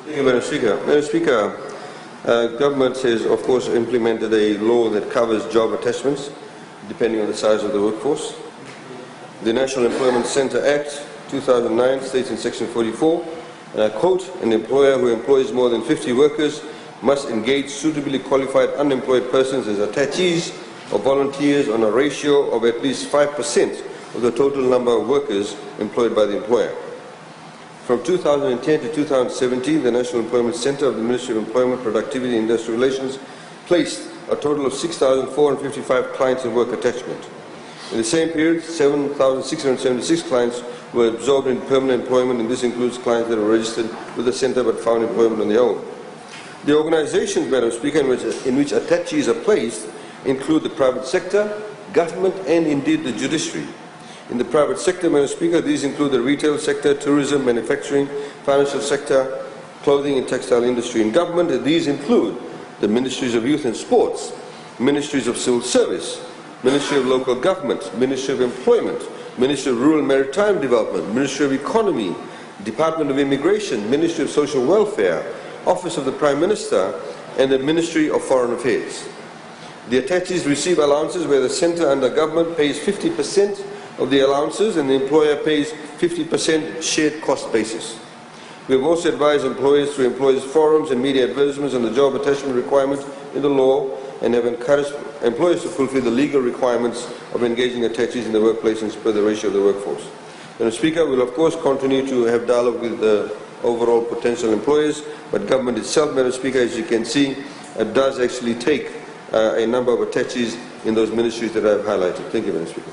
Thank you, Madam Speaker. Madam Speaker, government has, of course, implemented a law that covers job attachments, depending on the size of the workforce. The National Employment Centre Act 2009 states in Section 44, and I quote, "An employer who employs more than 50 workers must engage suitably qualified unemployed persons as attachees or volunteers on a ratio of at least 5% of the total number of workers employed by the employer." From 2010 to 2017, the National Employment Centre of the Ministry of Employment, Productivity and Industrial Relations placed a total of 6,455 clients in work attachment. In the same period, 7,676 clients were absorbed in permanent employment, and this includes clients that were registered with the Centre but found employment on their own. The organizations, Madam Speaker, in which attachees are placed include the private sector, government and indeed the judiciary. In the private sector, Madam Speaker, these include the retail sector, tourism, manufacturing, financial sector, clothing and textile industry. In government, these include the Ministries of Youth and Sports, Ministries of Civil Service, Ministry of Local Government, Ministry of Employment, Ministry of Rural and Maritime Development, Ministry of Economy, Department of Immigration, Ministry of Social Welfare, Office of the Prime Minister and the Ministry of Foreign Affairs. The attachees receive allowances where the centre under government pays 50% of the allowances and the employer pays 50% shared cost basis. We have also advised employers through employers forums and media advertisements on the job attachment requirement in the law and have encouraged employers to fulfill the legal requirements of engaging attachees in the workplace and spur the ratio of the workforce. Madam Speaker, we will of course continue to have dialogue with the overall potential employers, but government itself, Madam Speaker, as you can see, does actually take a number of attachees in those ministries that I have highlighted. Thank you, Madam Speaker.